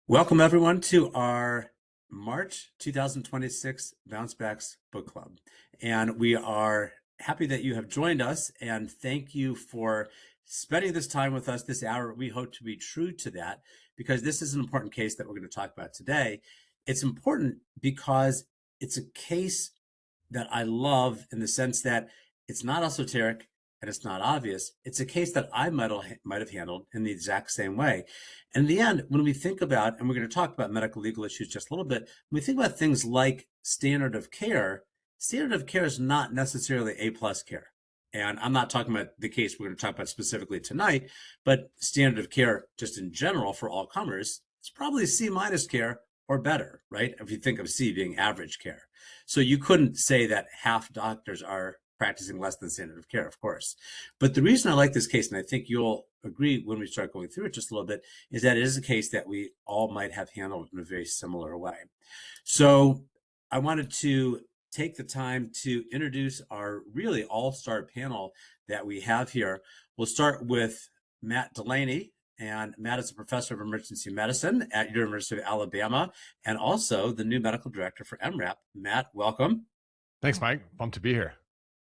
Welcome, everyone, to our March 2026 Bouncebacks Book Club. And we are happy that you have joined us, and thank you for spending this time with us this hour. We hope to be true to that because this is an important case that we're going to talk about today. It's important because it's a case that I love in the sense that it's not esoteric and it's not obvious. It's a case that I might have handled in the exact same way. And in the end, when we think about, and we're going to talk about medical legal issues just a little bit, when we think about things like standard of care is not necessarily A-plus care. And I'm not talking about the case we're going to talk about specifically tonight, but standard of care just in general for all comers, it's probably C- care or better, right? If you think of C being average care. So you couldn't say that half doctors are practicing less than standard of care, of course. But the reason I like this case, and I think you'll agree when we start going through it just a little bit, is that it is a case that we all might have handled in a very similar way. So I wanted to take the time to introduce our really all-star panel that we have here. We'll start with Matt DeLaney. And Matt is a professor of emergency medicine at University of Alabama and also the new medical director for MRAP. Matt, welcome. Thanks, Mike. Pumped to be here.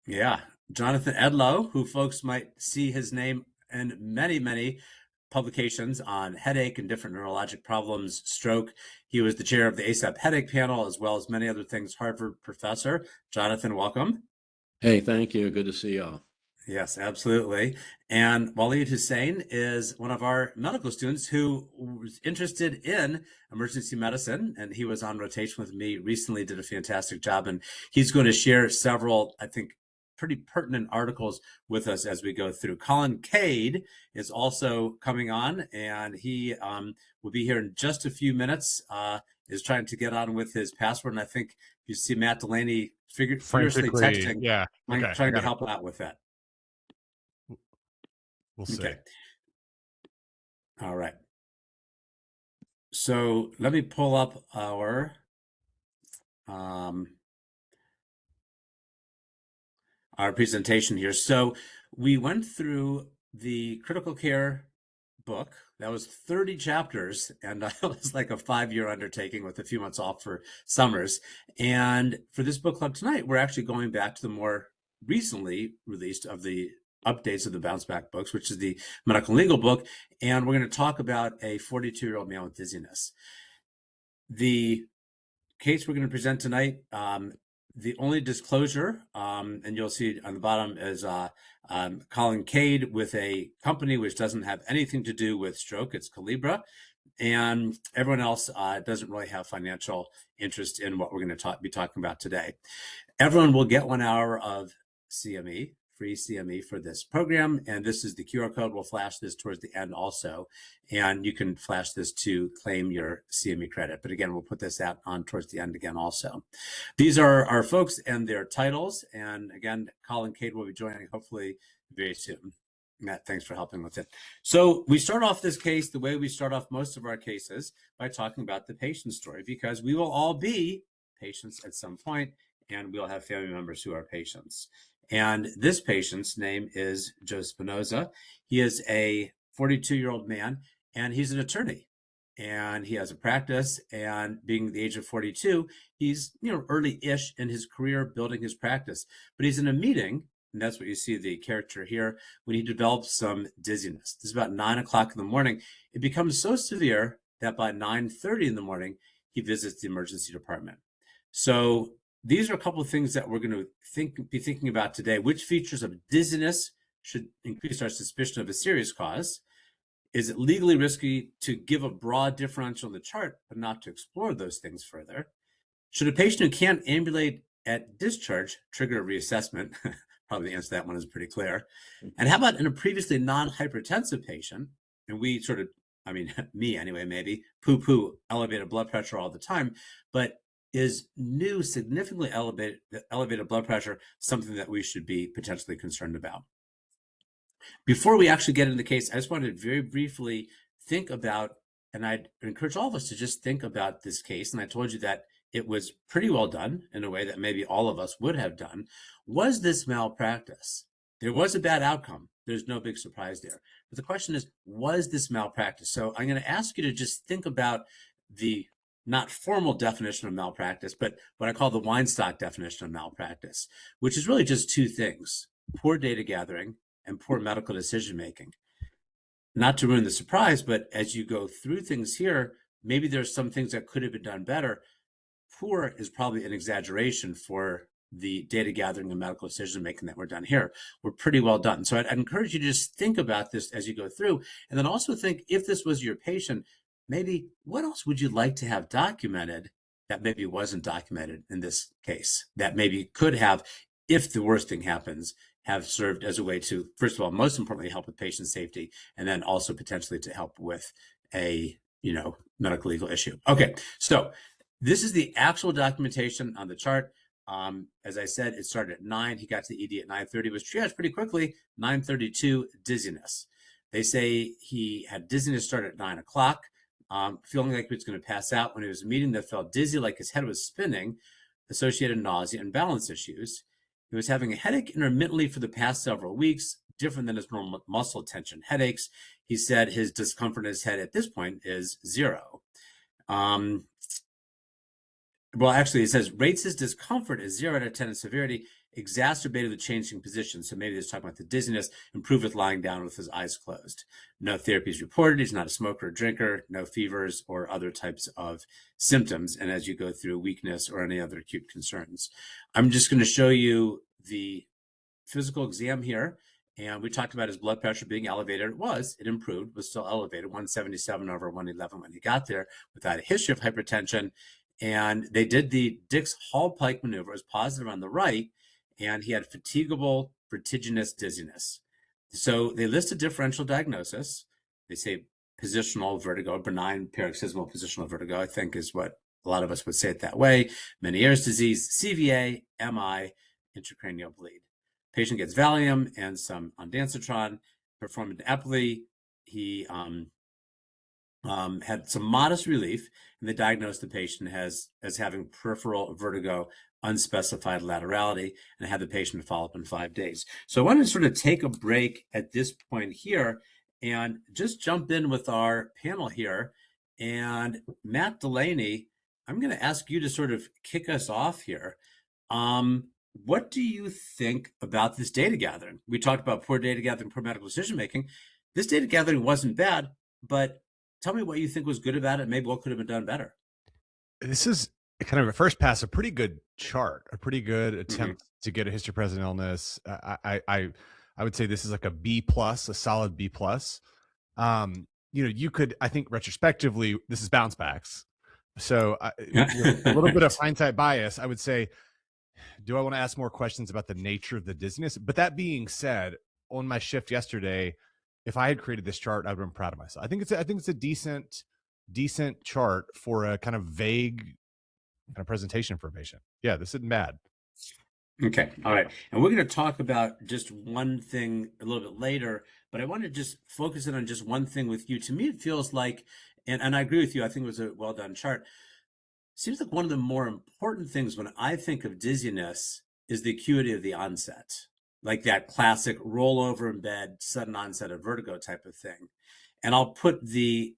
Yeah. Jonathan Edlow, who folks might see his name in many, many publications on headache and different neurologic problems, stroke. He was the chair of the ASAP headache panel, as well as many other things, Harvard professor. Jonathan, welcome. Hey, thank you. Good to see y'all. Yes, absolutely. And Waleed Hussain is one of our medical students who was interested in emergency medicine, and he was on rotation with me recently, did a fantastic job, and he's going to share several, I think, pretty pertinent articles with us as we go through. Colin Kaide is also coming on, and he will be here in just a few minutes, is trying to get on with his password, and I think you see Matt DeLaney furiously texting, yeah, okay, trying to help out with that. We'll see. Okay. All right. So let me pull up our presentation here. So we went through the critical care book. That was 30 chapters, and it was like a 5-year undertaking with a few months off for summers. And for this book club tonight, we're actually going back to the more recently released of the updates of the Bounceback books, which is the medical legal book. And we're going to talk about a 42-year-old man with dizziness. The case we're going to present tonight, the only disclosure, and you'll see on the bottom, is Colin Kaide with a company which doesn't have anything to do with stroke. It's Calibra. And everyone else doesn't really have financial interest in what we're going to be talking about today. Everyone will get 1 hour of CME, free CME for this program. And this is the QR code. We'll flash this towards the end also. And you can flash this to claim your CME credit. But again, we'll put this out on towards the end again also. These are our folks and their titles. And again, Colin Kaide will be joining hopefully very soon. Matt, thanks for helping with it. So we start off this case the way we start off most of our cases, by talking about the patient story, because we will all be patients at some point, and we'll have family members who are patients. And this patient's name is Joe Spinoza. He is a 42-year-old man, and he's an attorney. And he has a practice, and being the age of 42, he's early-ish in his career building his practice. But he's in a meeting, and that's what you see the character here, when he develops some dizziness. This is about 9 o'clock in the morning. It becomes so severe that by 9:30 in the morning, he visits the emergency department. So these are a couple of things that we're going to be thinking about today. Which features of dizziness should increase our suspicion of a serious cause? Is it legally risky to give a broad differential in the chart, but not to explore those things further? Should a patient who can't ambulate at discharge trigger a reassessment? Probably the answer to that one is pretty clear. And how about in a previously non-hypertensive patient? And we sort of, me anyway, maybe, poo-poo elevated blood pressure all the time, but is new significantly elevated blood pressure something that we should be potentially concerned about? Before we actually get into the case, I just wanted to very briefly think about, and I'd encourage all of us to just think about this case, and I told you that it was pretty well done in a way that maybe all of us would have done. Was this malpractice? there was a bad outcome. There's no big surprise there. But the question is, was this malpractice? So I'm going to ask you to just think about the not formal definition of malpractice, but what I call the Weinstock definition of malpractice, which is really just two things: poor data gathering and poor medical decision making. Not to ruin the surprise, but as you go through things here, maybe there's some things that could have been done better. Poor is probably an exaggeration for the data gathering and medical decision making that were done here. We're pretty well done. So I'd encourage you to just think about this as you go through, and then also think, if this was your patient, maybe what else would you like to have documented that maybe wasn't documented in this case, that maybe could have, if the worst thing happens, have served as a way to, first of all, most importantly, help with patient safety, and then also potentially to help with a, medical legal issue. Okay, so this is the actual documentation on the chart. As I said, it started at 9. He got to the ED at 9:30, was triaged pretty quickly. 9:32, dizziness. They say he had dizziness start at 9 o'clock, feeling like he was going to pass out when he was meeting that felt dizzy, like his head was spinning, associated nausea and balance issues. He was having a headache intermittently for the past several weeks, different than his normal muscle tension headaches. He said his discomfort in his head at this point is 0. Well, actually, it says rates his discomfort as 0 out of 10 in severity, exacerbated with changing positions. So maybe he's talking about the dizziness, improved with lying down with his eyes closed. No therapies reported. He's not a smoker or drinker, no fevers or other types of symptoms. And as you go through weakness or any other acute concerns, I'm just going to show you the physical exam here. And we talked about his blood pressure being elevated. It improved, was still elevated, 177 over 111 when he got there, without a history of hypertension. And they did the Dix-Hallpike maneuver. It was positive on the right, and he had fatigable vertiginous dizziness. So they list a differential diagnosis. They say positional vertigo, benign paroxysmal positional vertigo, I think is what a lot of us would say it that way. Meniere's disease, CVA, MI, intracranial bleed. Patient gets Valium and some ondansetron, performed an epilepsy. He had some modest relief, and they diagnosed the patient as having peripheral vertigo, unspecified laterality, and had the patient follow up in 5 days. So I wanted to sort of take a break at this point here and just jump in with our panel here. And Matt DeLaney, I'm going to ask you to sort of kick us off here. What do you think about this data gathering? We talked about poor data gathering, poor medical decision making. This data gathering wasn't bad, but tell me what you think was good about it, maybe what could have been done better. This is kind of a first pass, a pretty good chart, a pretty good attempt to get a history-present illness. I would say this is like a B+, a solid B+. You could, I think retrospectively, this is Bouncebacks. So a little bit of hindsight bias, I would say, do I want to ask more questions about the nature of the dizziness? But that being said, on my shift yesterday, if I had created this chart, I'd have been proud of myself. I think it's a decent chart for a kind of vague kind of presentation for a patient. Yeah, this isn't bad. Okay, all right. And we're going to talk about just one thing a little bit later, but I want to just focus in on just one thing with you. To me, it feels like, and I agree with you, I think it was a well done chart. Seems like one of the more important things when I think of dizziness is the acuity of the onset, like that classic rollover in bed, sudden onset of vertigo type of thing. And I'll put the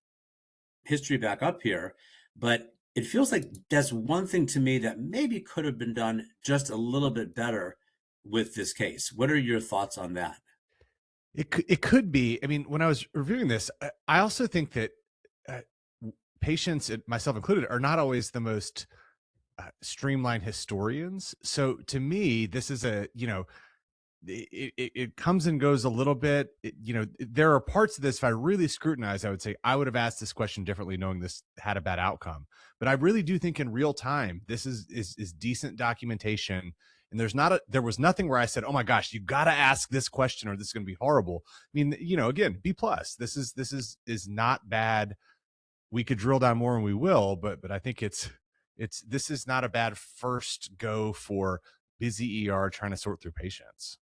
history back up here, but it feels like that's one thing to me that maybe could have been done just a little bit better with this case. What are your thoughts on that? It could be. I mean, when I was reviewing this, I also think that patients, myself included, are not always the most streamlined historians. So to me, this is it comes and goes a little bit. There are parts of this, if I really scrutinize, I would say I would have asked this question differently, knowing this had a bad outcome. But I really do think in real time, this is decent documentation. And there was nothing where I said, oh my gosh, you got to ask this question or this is going to be horrible. I mean, again, B+, this is not bad. We could drill down more and we will, but I think this is not a bad first go for busy ER trying to sort through patients.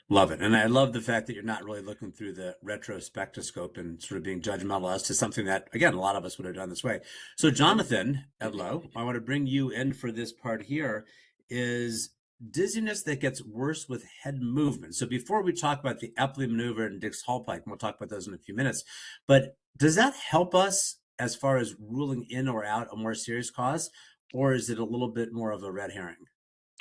Love it. And I love the fact that you're not really looking through the retrospectoscope and sort of being judgmental as to something that, again, a lot of us would have done this way. So Jonathan Edlow, I want to bring you in for this part here. dizziness that gets worse with head movement. So before we talk about the Epley maneuver and Dix-Hallpike, and we'll talk about those in a few minutes, but does that help us as far as ruling in or out a more serious cause, or is it a little bit more of a red herring?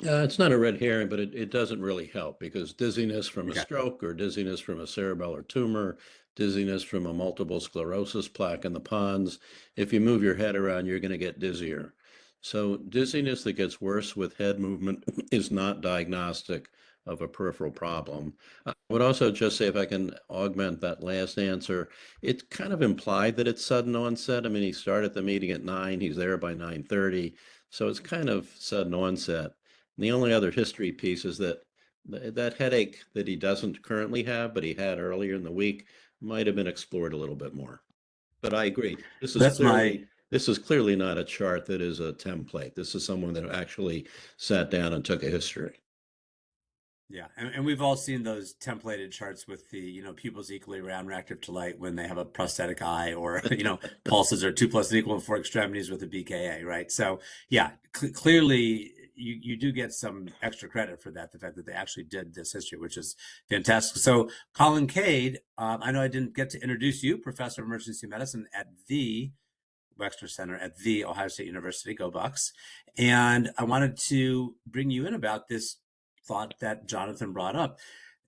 It's not a red herring, but it doesn't really help because dizziness from a Okay. stroke or dizziness from a cerebellar tumor, dizziness from a multiple sclerosis plaque in the pons, if you move your head around, you're going to get dizzier. So dizziness that gets worse with head movement is not diagnostic of a peripheral problem. I would also just say, if I can augment that last answer, it's kind of implied that it's sudden onset. I mean, he started the meeting at 9, he's there by 9:30, so it's kind of sudden onset. The only other history piece is that that headache that he doesn't currently have, but he had earlier in the week, might have been explored a little bit more. But I agree. That's my This is clearly not a chart that is a template. This is someone that actually sat down and took a history. Yeah, and we've all seen those templated charts with the, pupils equally round reactive to light when they have a prosthetic eye, or, pulses are 2 plus and equal in 4 extremities with a BKA, right? So yeah, clearly you do get some extra credit for that, the fact that they actually did this history, which is fantastic. So Colin Kaide, I know I didn't get to introduce you, Professor of Emergency Medicine at the Wexner Center at the Ohio State University, go Bucks. And I wanted to bring you in about this thought that Jonathan brought up.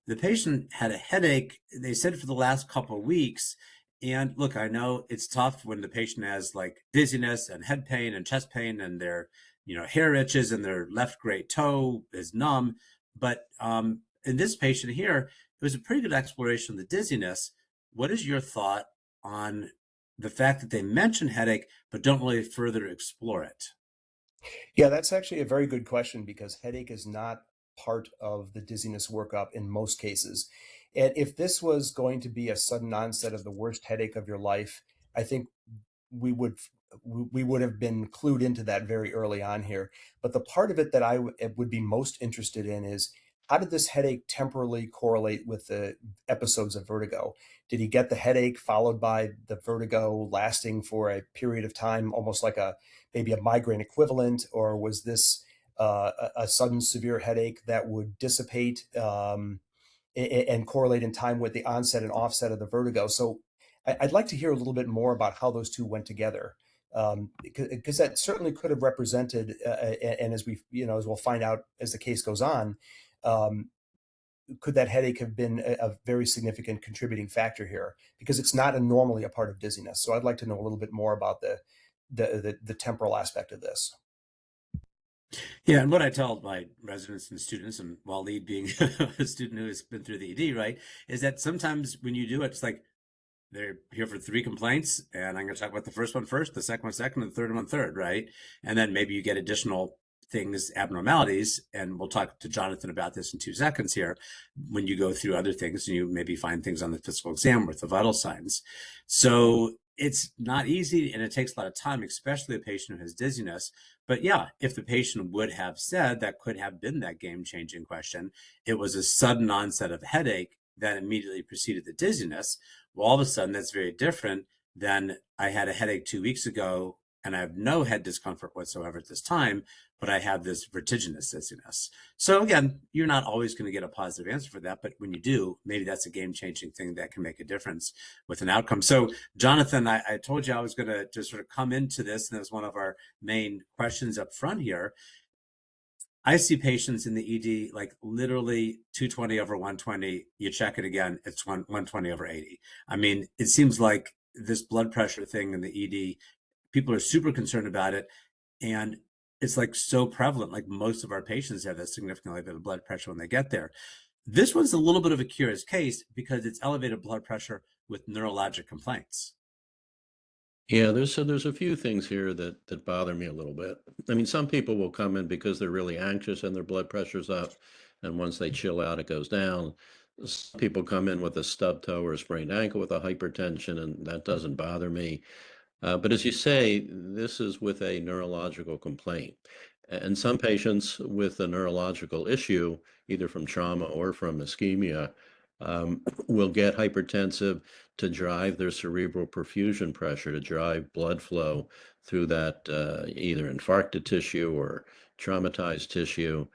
The patient had a headache, they said, for the last couple of weeks. And look, I know it's tough when the patient has like dizziness and head pain and chest pain and their, hair itches and their left great toe is numb. But in this patient here, it was a pretty good exploration of the dizziness. What is your thought on the fact that they mention headache, but don't really further explore it? Yeah, that's actually a very good question because headache is not part of the dizziness workup in most cases. And if this was going to be a sudden onset of the worst headache of your life, I think we would we would have been clued into that very early on here. But the part of it that would be most interested in is, how did this headache temporally correlate with the episodes of vertigo? Did he get the headache followed by the vertigo lasting for a period of time, almost like maybe a migraine equivalent, or was this a sudden severe headache that would dissipate and correlate in time with the onset and offset of the vertigo? So I'd like to hear a little bit more about how those two went together, because that certainly could have represented, and as as we'll find out as the case goes on, um, could that headache have been a very significant contributing factor here? Because it's not normally a part of dizziness. So I'd like to know a little bit more about the temporal aspect of this. Yeah, and what I tell my residents and students, and Waleed being a student who has been through the ED, right, is that sometimes when you do it, it's like they're here for 3 complaints, and I'm going to talk about the first one first, the second one second, and the third one third, right? And then maybe you get additional things, abnormalities, and we'll talk to Jonathan about this in 2 seconds here. When you go through other things, and you maybe find things on the physical exam with the vital signs. So it's not easy, and it takes a lot of time, especially a patient who has dizziness. But yeah, if the patient would have said that could have been that game-changing question, it was a sudden onset of headache that immediately preceded the dizziness. Well, all of a sudden, that's very different than I had a headache 2 weeks ago and I have no head discomfort whatsoever at this time, but I have this vertiginous dizziness. So again, you're not always going to get a positive answer for that, but when you do, maybe that's a game-changing thing that can make a difference with an outcome. So Jonathan, I told you I was going to just sort of come into this, and that's one of our main questions up front here. I see patients in the ED like literally 220 over 120. You check it again, it's 120 over 80. I mean, it seems like this blood pressure thing in the ED, people are super concerned about it. And it's like so prevalent. Like most of our patients have that significant elevated blood pressure when they get there. This one's a little bit of a curious case because it's elevated blood pressure with neurologic complaints. Yeah, there's a few things here that bother me a little bit. I mean, some people will come in because they're really anxious and their blood pressure's up, and once they chill out, it goes down. Some people come in with a stub toe or a sprained ankle with a hypertension, and that doesn't bother me. But as you say, this is with a neurological complaint. And some patients with a neurological issue, either from trauma or from ischemia, will get hypertensive to drive their cerebral perfusion pressure, to drive blood flow through that either infarcted tissue or traumatized tissue.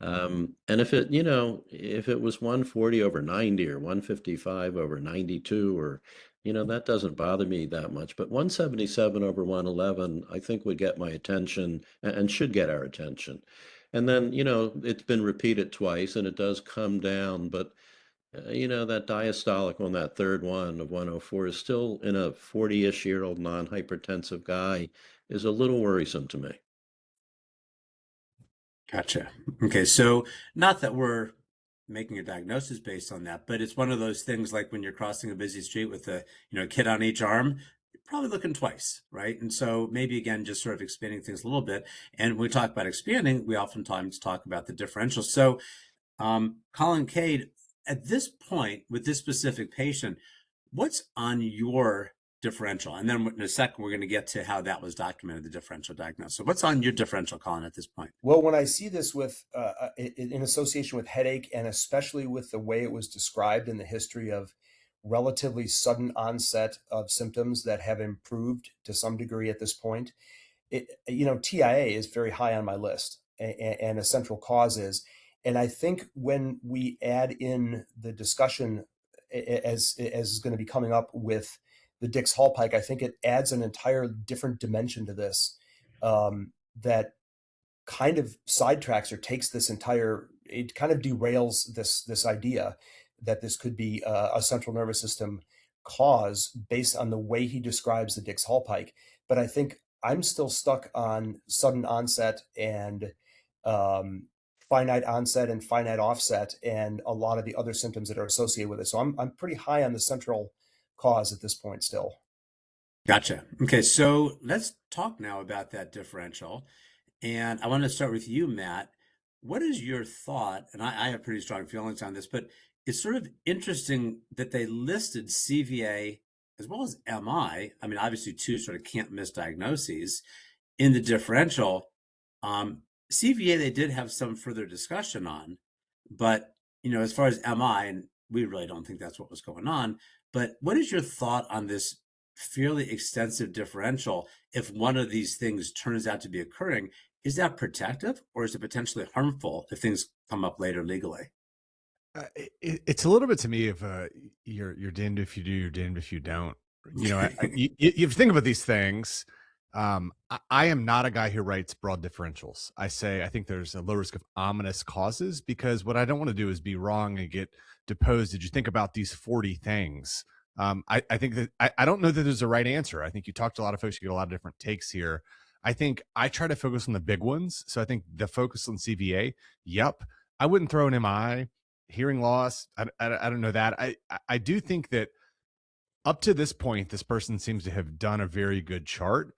And if it was 140 over 90 or 155 over 92, or, that doesn't bother me that much. But 177 over 111, I think would get my attention and should get our attention. And then, it's been repeated twice and it does come down, but that diastolic on that third one of 104 is still in a 40-ish-year-old non-hypertensive guy is a little worrisome to me. Gotcha. Okay, so not that we're making a diagnosis based on that, but it's one of those things like when you're crossing a busy street with a kid on each arm, you're probably looking twice, right? And so maybe again, just sort of expanding things a little bit. And when we talk about expanding, we oftentimes talk about the differential. So, Colin Kaide, at this point with this specific patient, what's on your differential? And then in a second, we're going to get to how that was documented, the differential diagnosis. So what's on your differential, Colin, at this point? Well, when I see this in association with headache, and especially with the way it was described in the history of relatively sudden onset of symptoms that have improved to some degree at this point, TIA is very high on my list, and a central cause is. And I think when we add in the discussion, as is going to be coming up with the Dix-Hallpike, I think it adds an entire different dimension to this, that kind of sidetracks or takes this entire, it kind of derails this idea that this could be a central nervous system cause based on the way he describes the Dix-Hallpike. But I think I'm still stuck on sudden onset and finite onset and finite offset and a lot of the other symptoms that are associated with it. So I'm pretty high on the central cause at this point still. Gotcha. Okay, so let's talk now about that differential. And I want to start with you, Matt. What is your thought? And I have pretty strong feelings on this, but it's sort of interesting that they listed CVA as well as MI. I mean, obviously, two sort of can't miss diagnoses in the differential. CVA, they did have some further discussion on, but, as far as MI, and we really don't think that's what was going on. But what is your thought on this fairly extensive differential? If one of these things turns out to be occurring, is that protective or is it potentially harmful if things come up later legally? It's a little bit to me of you're damned if you do, you're damned if you don't. You think about these things. I am not a guy who writes broad differentials. I think there's a low risk of ominous causes, because what I don't want to do is be wrong and get deposed. Did you think about these 40 things? I think that I don't know that there's a right answer. I think you talked to a lot of folks, you get a lot of different takes here. I think I try to focus on the big ones. So I think the focus on CVA, yep. I wouldn't throw an MI, hearing loss. I don't know that. I do think that up to this point, this person seems to have done a very good chart.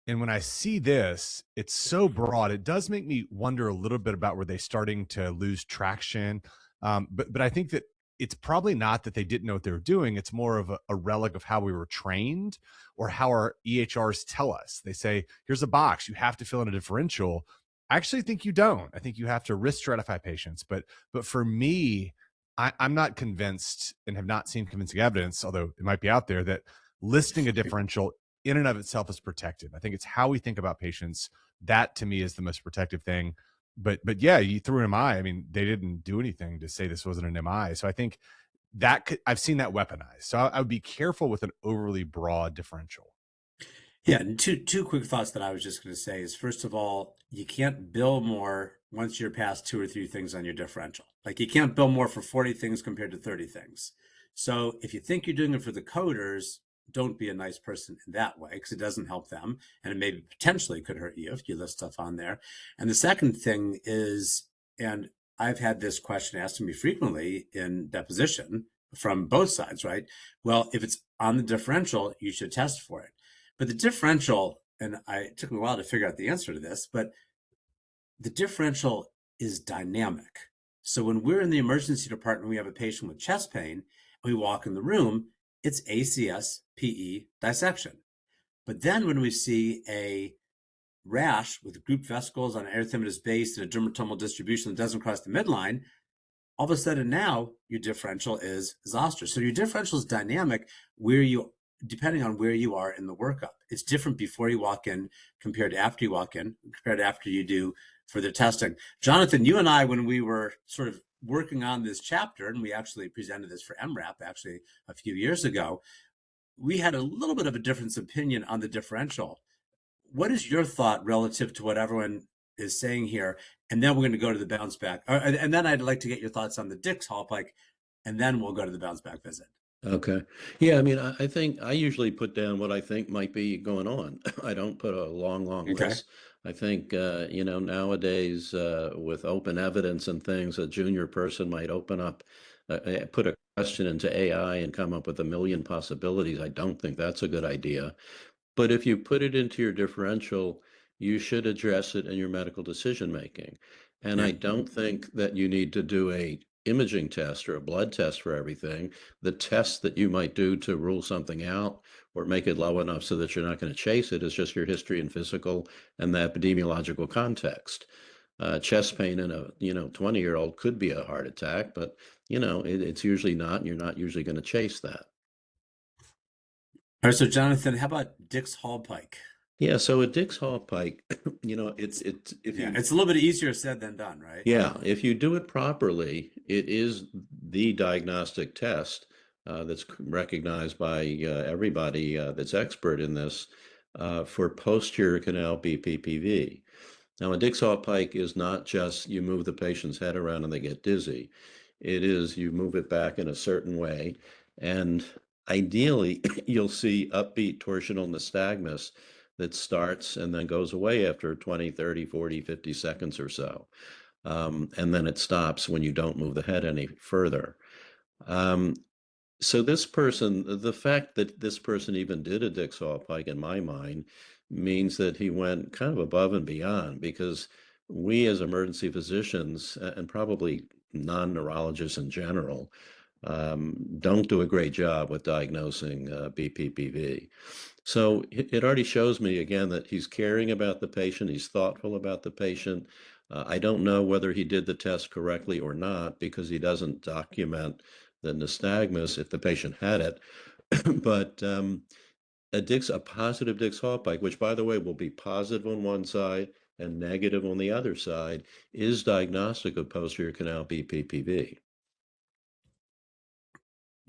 And when I see this, it's so broad. It does make me wonder a little bit about, were they starting to lose traction? But I think that it's probably not that they didn't know what they were doing. It's more of a relic of how we were trained, or how our EHRs tell us. They say, here's a box, you have to fill in a differential. I actually think you don't. I think you have to risk stratify patients. But for me, I'm not convinced, and have not seen convincing evidence, although it might be out there, that listing a differential in and of itself is protective. I think it's how we think about patients. That to me is the most protective thing. But yeah, you threw an MI. I mean, they didn't do anything to say this wasn't an MI. So I think that I've seen that weaponized. So I would be careful with an overly broad differential. Yeah, and two quick thoughts that I was just going to say is, first of all, you can't bill more once you're past 2 or 3 things on your differential. Like, you can't bill more for 40 things compared to 30 things. So if you think you're doing it for the coders, don't be a nice person in that way, because it doesn't help them, and it maybe potentially could hurt you if you list stuff on there. And the second thing is, and I've had this question asked to me frequently in deposition from both sides, right? Well, if it's on the differential, you should test for it. But the differential, and it took me a while to figure out the answer to this, but the differential is dynamic. So when we're in the emergency department, we have a patient with chest pain, and we walk in the room, it's ACS, PE, dissection. But then when we see a rash with group vesicles on an erythematous base and a dermatomal distribution that doesn't cross the midline, all of a sudden now your differential is zoster. So your differential is dynamic depending on where you are in the workup. It's different before you walk in compared to after you walk in, compared to after you do for their testing. Jonathan, you and I, when we were sort of working on this chapter, and we actually presented this for MRAP actually a few years ago, we had a little bit of a difference opinion on the differential. What is your thought relative to what everyone is saying here? And then we're going to go to the bounce back. And then I'd like to get your thoughts on the Dix Hallpike, and then we'll go to the bounce back visit. Okay. Yeah, I mean, I think I usually put down what I think might be going on. I don't put a long Okay. list. I think, nowadays, with open evidence and things, a junior person might open up, put a question into AI and come up with a million possibilities. I don't think that's a good idea. But if you put it into your differential, you should address it in your medical decision making. And Yeah. I don't think that you need to do a imaging test or a blood test for everything. The test that you might do to rule something out or make it low enough so that you're not going to chase it is just your history and physical and the epidemiological context. Chest pain in a 20-year-old could be a heart attack, but it's usually not, and you're not usually going to chase that. All right, so Jonathan, how about Dix Hallpike? Yeah, so a Dix Hallpike, it's if Yeah, you it's a little bit easier said than done, right? yeah, if you do it properly, it is the diagnostic test that's recognized by everybody that's expert in this for posterior canal BPPV. Now, a Dix-Hallpike is not just you move the patient's head around and they get dizzy. It is you move it back in a certain way, and ideally, you'll see upbeat torsional nystagmus that starts and then goes away after 20, 30, 40, 50 seconds or so. And then it stops when you don't move the head any further. Um, so this person, the fact that this person even did a Dix-Hallpike in my mind means that he went kind of above and beyond, because we as emergency physicians and probably non-neurologists in general don't do a great job with diagnosing BPPV. So it already shows me again that he's caring about the patient, he's thoughtful about the patient. I don't know whether he did the test correctly or not because he doesn't document the nystagmus if the patient had it. But a positive Dix-Hallpike, which by the way will be positive on one side and negative on the other side, is diagnostic of posterior canal BPPV.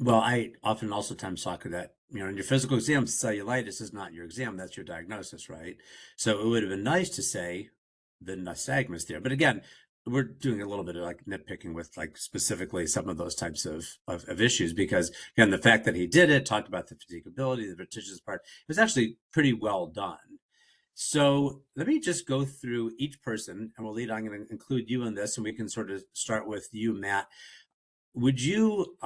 Well, I often also times talk that, in your physical exam, cellulitis is not your exam, that's your diagnosis, right? So it would have been nice to say the nystagmus there. But again, we're doing a little bit of like nitpicking with like specifically some of those types of issues, because again, the fact that he did it, talked about the fatigability, the vertiginous part, it was actually pretty well done. So let me just go through each person, and Waleed, I'm going to include you in this, and we can sort of start with you, Matt. Would you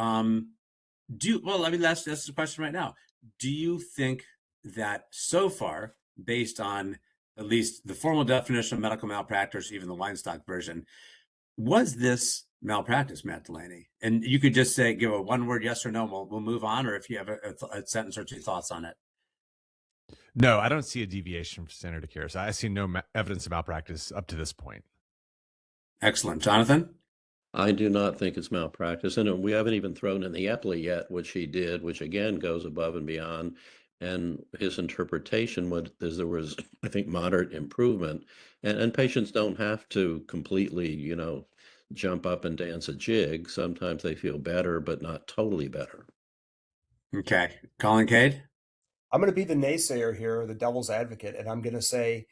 well, I mean, that's the question right now. Do you think that so far, based on at least the formal definition of medical malpractice, even the Weinstock version, was this malpractice, Matt DeLaney? And you could just say, give a one word yes or no, we'll move on, or if you have a sentence or two thoughts on it. No, I don't see a deviation from standard of care. So I see no evidence of malpractice up to this point. Excellent. Jonathan? I do not think it's malpractice. And we haven't even thrown in the Epley yet, which he did, which again goes above and beyond. And his interpretation was there was, I think, moderate improvement. And patients don't have to completely, jump up and dance a jig. Sometimes they feel better, but not totally better. Okay. Colin Kaide? I'm going to be the naysayer here, the devil's advocate, and I'm going to say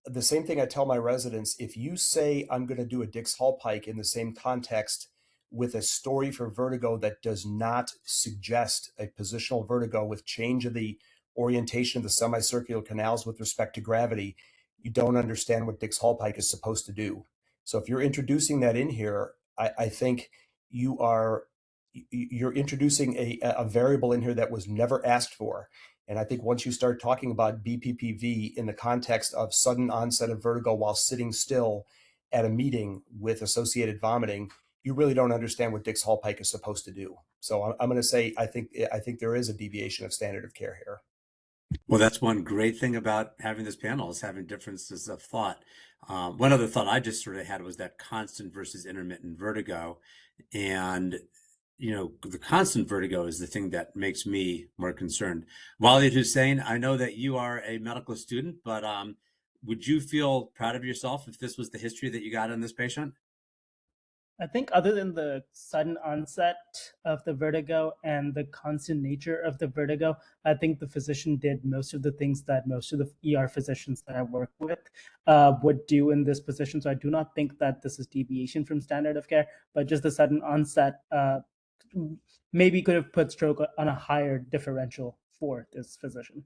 the same thing I tell my residents. If you say I'm going to do a Dix-Hallpike in the same context with a story for vertigo that does not suggest a positional vertigo with change of the orientation of the semicircular canals with respect to gravity, you don't understand what Dix-Hallpike is supposed to do. So if you're introducing that in here, I think you're introducing a variable in here that was never asked for. And I think once you start talking about BPPV in the context of sudden onset of vertigo while sitting still at a meeting with associated vomiting, you really don't understand what Dix-Hallpike is supposed to do. So I'm going to say I think there is a deviation of standard of care here. Well, that's one great thing about having this panel is having differences of thought. One other thought I just sort of had was that constant versus intermittent vertigo. And the constant vertigo is the thing that makes me more concerned. Waleed Hussain, I know that you are a medical student, but would you feel proud of yourself if this was the history that you got on this patient? I think other than the sudden onset of the vertigo and the constant nature of the vertigo, I think the physician did most of the things that most of the ER physicians that I work with would do in this position. So I do not think that this is deviation from standard of care, but just the sudden onset maybe could have put stroke on a higher differential for this physician.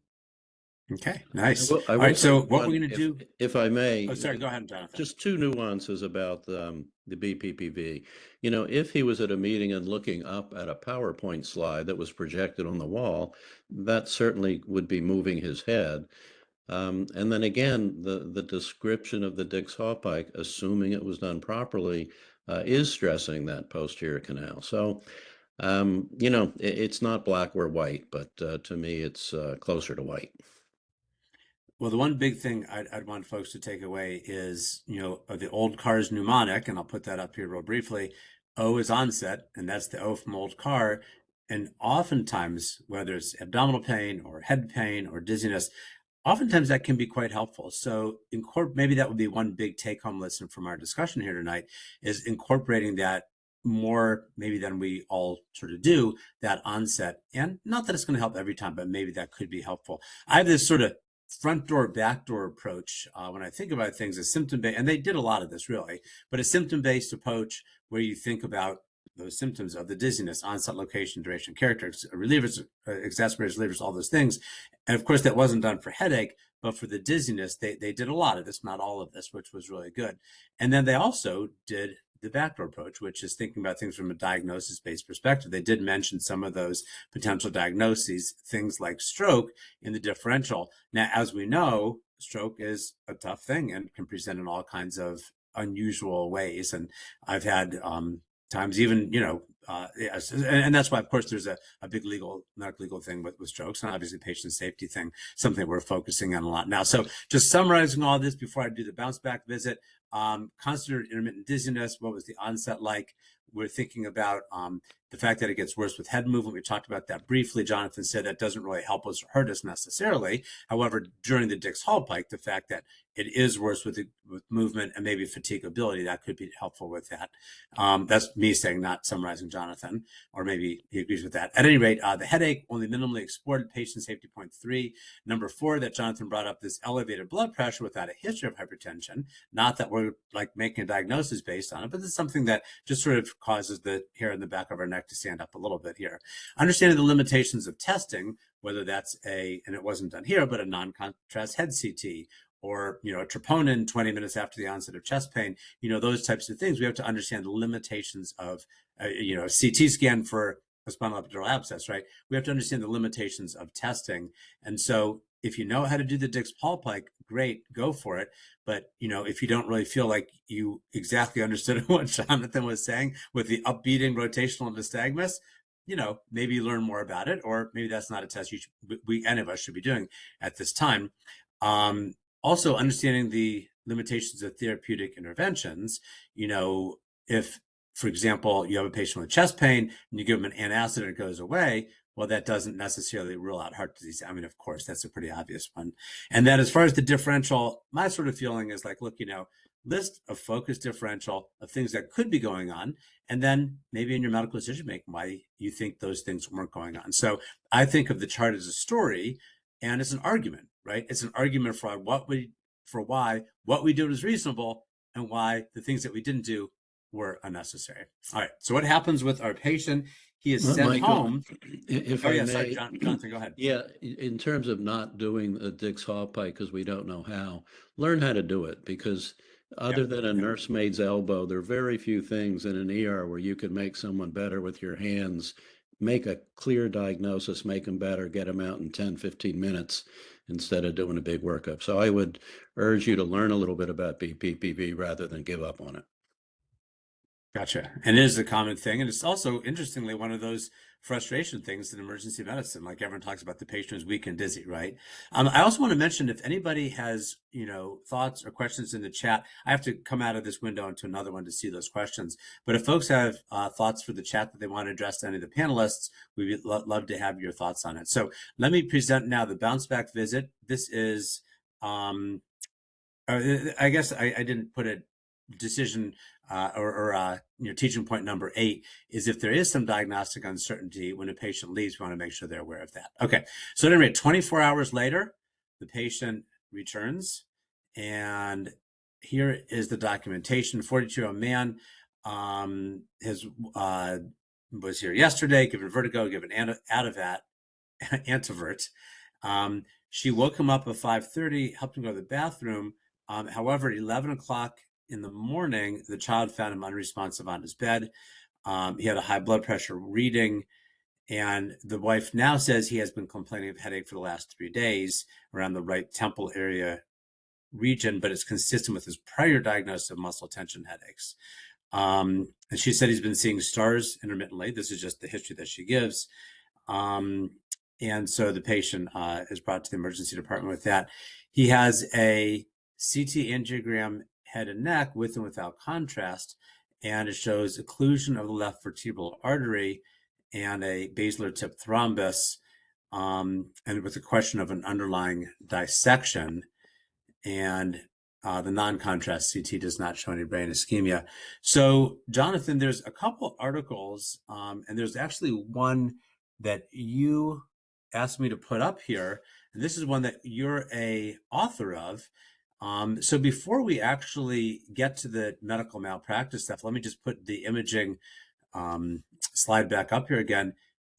Okay, nice. I All right, say so what one, we're going to do, if I may, oh, sorry, go ahead, Jonathan. just two nuances about the BPPV. You know, if he was at a meeting and looking up at a PowerPoint slide that was projected on the wall, that certainly would be moving his head. And then again, the description of the Dix-Hallpike, assuming it was done properly, is stressing that posterior canal. So, you know, it's not black or white, but to me, it's closer to white. Well, the one big thing I'd want folks to take away is, you know, the old car's mnemonic, and I'll put that up here real briefly. O is onset, and that's the O from old car. And oftentimes, whether it's abdominal pain or head pain or dizziness, oftentimes that can be quite helpful. So maybe that would be one big take-home lesson from our discussion here tonight, is incorporating that more maybe than we all sort of do, that onset. And not that it's going to help every time, but maybe that could be helpful. I have this sort of front door, back door approach when I think about things, a symptom-based, and they did a lot of this really, but a symptom-based approach where you think about those symptoms of the dizziness, onset, location, duration, character, relievers, exacerbators, relievers, all those things. And of course, that wasn't done for headache, but for the dizziness, they did a lot of this, not all of this, which was really good. And then they also did the backdoor approach, which is thinking about things from a diagnosis-based perspective. They did mention some of those potential diagnoses, things like stroke in the differential. Now, as we know, stroke is a tough thing and can present in all kinds of unusual ways. And I've had times even, you know, and that's why, of course, there's a big medical legal thing with strokes, and obviously patient safety thing, something we're focusing on a lot now. So just summarizing all this before I do the bounce back visit, constant intermittent dizziness, what was the onset like? We're thinking about the fact that it gets worse with head movement. We talked about that briefly. Jonathan said that doesn't really help us or hurt us necessarily. However, during the Dix-Hallpike, the fact that it is worse with movement and maybe fatigability, that could be helpful with that. That's me saying, not summarizing Jonathan, or maybe he agrees with that. At any rate, the headache, only minimally explored, patient safety point 3. Number 4 that Jonathan brought up, this elevated blood pressure without a history of hypertension. Not that we're like making a diagnosis based on it, but this is something that just sort of causes the hair in the back of our neck to stand up a little bit here. Understanding the limitations of testing, whether that's and it wasn't done here, but a non-contrast head CT, or, you know, a troponin 20 minutes after the onset of chest pain, you know, those types of things. We have to understand the limitations of, you know, a CT scan for a spinal epidural abscess, right? We have to understand the limitations of testing. And so if you know how to do the Dix-Hallpike, great, go for it. But, you know, if you don't really feel like you exactly understood what Jonathan was saying with the upbeating, rotational, and nystagmus, you know, maybe learn more about it, or maybe that's not a test any of us should be doing at this time. Also, understanding the limitations of therapeutic interventions. You know, if, for example, you have a patient with chest pain and you give them an antacid and it goes away, well, that doesn't necessarily rule out heart disease. I mean, of course, that's a pretty obvious one. And then as far as the differential, my sort of feeling is like, look, you know, list a focused differential of things that could be going on, and then maybe in your medical decision making, why you think those things weren't going on. So I think of the chart as a story, and it's an argument, right? It's an argument for why what we did was reasonable and why the things that we didn't do were unnecessary. All right. So what happens with our patient? He is sent Michael, home. If Oh, I yeah, may, sorry, Jonathan, go ahead. yeah, in terms of not doing the Dix-Hallpike because we don't know how, learn how to do it, because other than a nursemaid's elbow, there are very few things in an ER where you can make someone better with your hands, make a clear diagnosis, make them better, get them out in 10, 15 minutes instead of doing a big workup. So I would urge you to learn a little bit about BPPV rather than give up on it. Gotcha. And it is a common thing. And it's also, interestingly, one of those frustration things in emergency medicine. Like everyone talks about the patient is weak and dizzy, right? I also want to mention, if anybody has, you know, thoughts or questions in the chat, I have to come out of this window into another one to see those questions. But if folks have thoughts for the chat that they want to address to any of the panelists, we'd love to have your thoughts on it. So let me present now the bounce back visit. This is I guess I didn't put a decision teaching point number 8 is if there is some diagnostic uncertainty when a patient leaves, we want to make sure they're aware of that. Okay, so at any rate, 24 hours later, the patient returns, and here is the documentation. 42-year-old man was here yesterday, given vertigo, given Ativat, Antivert. She woke him up at 5:30, helped him go to the bathroom. However, at 11 o'clock in the morning, the child found him unresponsive on his bed. He had a high blood pressure reading, and the wife now says he has been complaining of headache for the last 3 days around the right temple area region, but it's consistent with his prior diagnosis of muscle tension headaches. And she said he's been seeing stars intermittently. This is just the history that she gives. And so the patient is brought to the emergency department with that. He has a CT angiogram head and neck with and without contrast, and it shows occlusion of the left vertebral artery and a basilar tip thrombus, and with a question of an underlying dissection. And the non-contrast CT does not show any brain ischemia. So, Jonathan, there's a couple articles, and there's actually one that you asked me to put up here. And this is one that you're a author of. So before we actually get to the medical malpractice stuff, let me just put the imaging slide back up here again.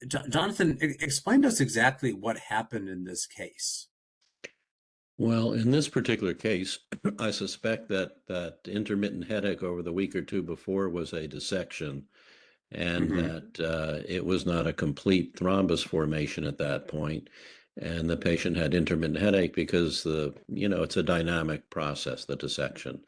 Jonathan, explain to us exactly what happened in this case. Well, in this particular case, I suspect that intermittent headache over the week or two before was a dissection, and that it was not a complete thrombus formation at that point. And the patient had intermittent headache because it's a dynamic process, the dissection.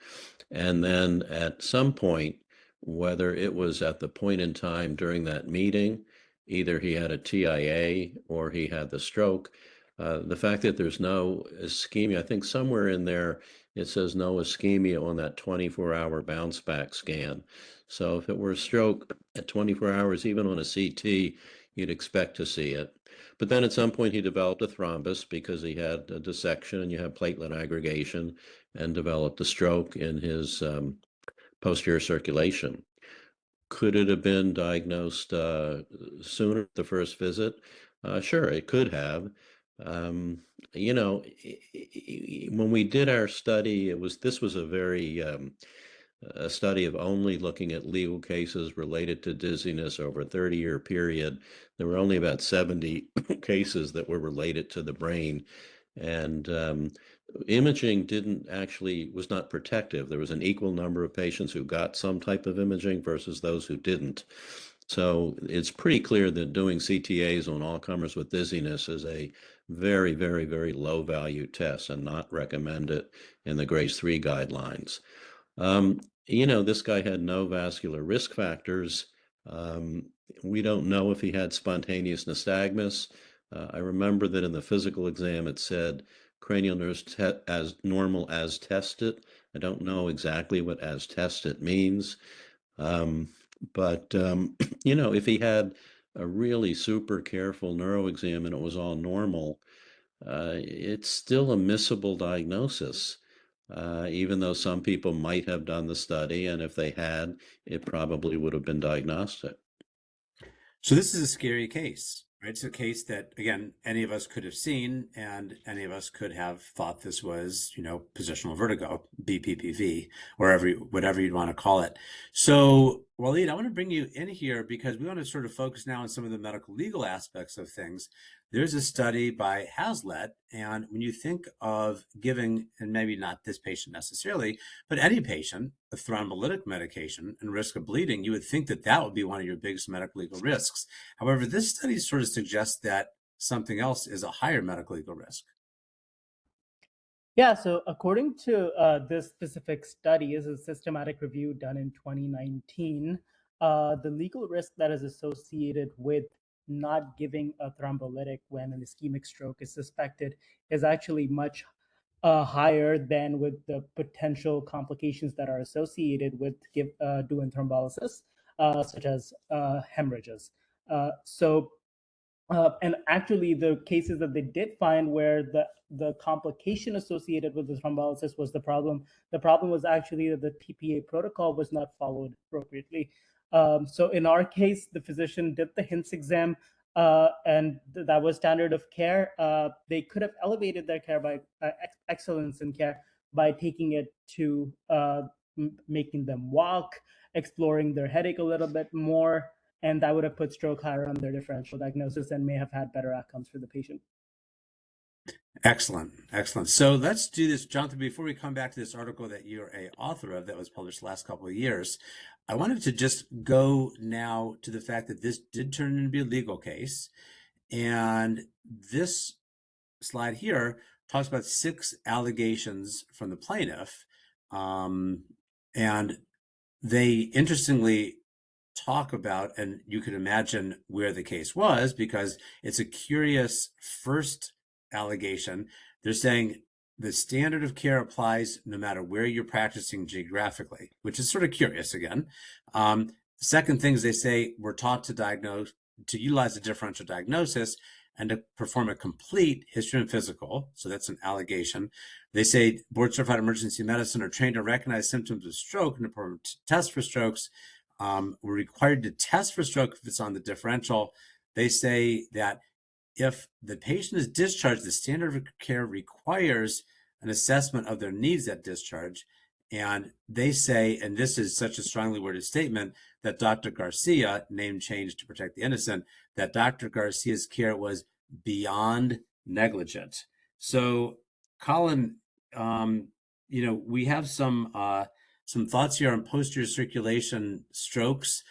And then at some point, whether it was at the point in time during that meeting, either he had a TIA or he had the stroke. The fact that there's no ischemia, I think somewhere in there it says no ischemia on that 24-hour bounce back scan. So if it were a stroke at 24 hours, even on a CT, you'd expect to see it. But then at some point he developed a thrombus because he had a dissection, and you have platelet aggregation, and developed a stroke in his posterior circulation. Could it have been diagnosed sooner at the first visit? Sure, it could have. When we did our study, this was a very a study of only looking at legal cases related to dizziness over a 30-year period. There were only about 70 cases that were related to the brain, and imaging was not protective. There was an equal number of patients who got some type of imaging versus those who didn't. So it's pretty clear that doing CTAs on all comers with dizziness is a very, very, very low value test and not recommended in the Grace 3 guidelines. This guy had no vascular risk factors. We don't know if he had spontaneous nystagmus. I remember that in the physical exam it said cranial nerves as normal as tested. I don't know exactly what as tested means. But if he had a really super careful neuro exam and it was all normal, it's still a missable diagnosis, even though some people might have done the study, and if they had, it probably would have been diagnostic. So this is a scary case, right? It's a case that, again, any of us could have seen, and any of us could have thought this was, positional vertigo, BPPV, or whatever you'd want to call it. So, Waleed, I want to bring you in here because we want to sort of focus now on some of the medical legal aspects of things. There's a study by Hazlitt, and when you think of giving, and maybe not this patient necessarily, but any patient, a thrombolytic medication and risk of bleeding, you would think that would be one of your biggest medical legal risks. However, this study sort of suggests that something else is a higher medical legal risk. Yeah, so according to this specific study, is a systematic review done in 2019, the legal risk that is associated with not giving a thrombolytic when an ischemic stroke is suspected is actually much higher than with the potential complications that are associated with doing thrombolysis, such as hemorrhages. So And actually, the cases that they did find where the complication associated with the thrombolysis was the problem was actually that the TPA protocol was not followed appropriately. So in our case, the physician did the HINTS exam, and that was standard of care. They could have elevated their care by excellence in care by taking it to making them walk, exploring their headache a little bit more, and that would have put stroke higher on their differential diagnosis and may have had better outcomes for the patient. Excellent, excellent. So let's do this, Jonathan, before we come back to this article that you're a author of that was published the last couple of years. I wanted to just go now to the fact that this did turn into be a legal case. And this slide here talks about 6 allegations from the plaintiff. And they interestingly talk about, and you could imagine where the case was because it's a curious first allegation. They're saying the standard of care applies no matter where you're practicing geographically, which is sort of curious again. Second things they say, we're taught to utilize a differential diagnosis and to perform a complete history and physical. So that's an allegation. They say board certified emergency medicine are trained to recognize symptoms of stroke and to perform tests for strokes. We're required to test for stroke if it's on the differential. They say that if the patient is discharged, the standard of care requires an assessment of their needs at discharge. And they say, and this is such a strongly worded statement, that Dr. Garcia, name changed to protect the innocent, that Dr. Garcia's care was beyond negligent. So, Colin, we have some thoughts here on posterior circulation strokes.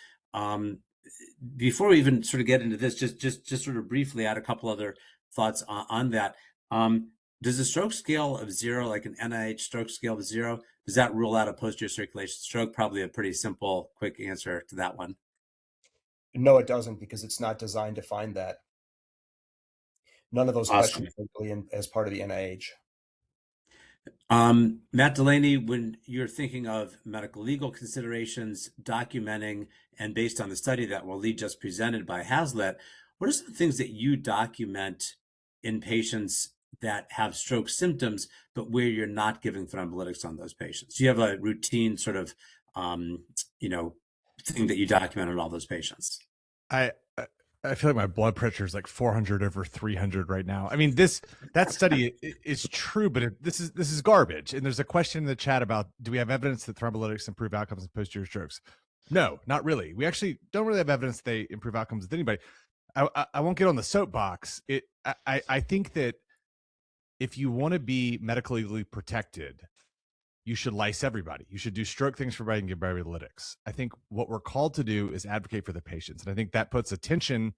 Before we even sort of get into this, just sort of briefly add a couple other thoughts on that. Does a stroke scale of 0, like an NIH stroke scale of 0, does that rule out a posterior circulation stroke? Probably a pretty simple, quick answer to that one. No, it doesn't, because it's not designed to find that. None of those Awesome. questions are really as part of the NIH. Matt DeLaney, when you're thinking of medical legal considerations, documenting, and based on the study that Waleed just presented by Hazlitt, what are some things that you document in patients that have stroke symptoms, but where you're not giving thrombolytics on those patients? Do you have a routine sort of, thing that you document on all those patients? I feel like my blood pressure is like 400 over 300 right now. I mean, that study is true, but this is garbage. And there's a question in the chat about, do we have evidence that thrombolytics improve outcomes in posterior strokes? No, not really. We actually don't really have evidence they improve outcomes with anybody. I won't get on the soapbox. I think that if you want to be medically legally protected, you should lice everybody. You should do stroke things for everybody and give everybody lytics. I think what we're called to do is advocate for the patients. And I think that puts attention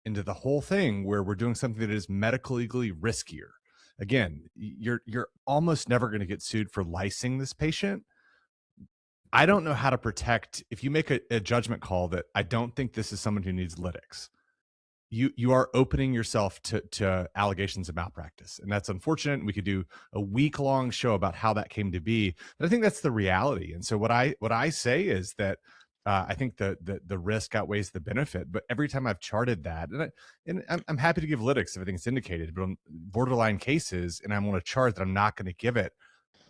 into the whole thing where we're doing something that is medically legally riskier. Again, you're almost never going to get sued for licing this patient. I don't know how to protect, if you make a judgment call that I don't think this is someone who needs lytics, you are opening yourself to allegations of malpractice. And that's unfortunate. We could do a week-long show about how that came to be, but I think that's the reality. And so what I say is that I think the risk outweighs the benefit, but every time I've charted that, and I'm happy to give lytics if I think it's indicated, but on borderline cases, and I'm on a chart that I'm not going to give it,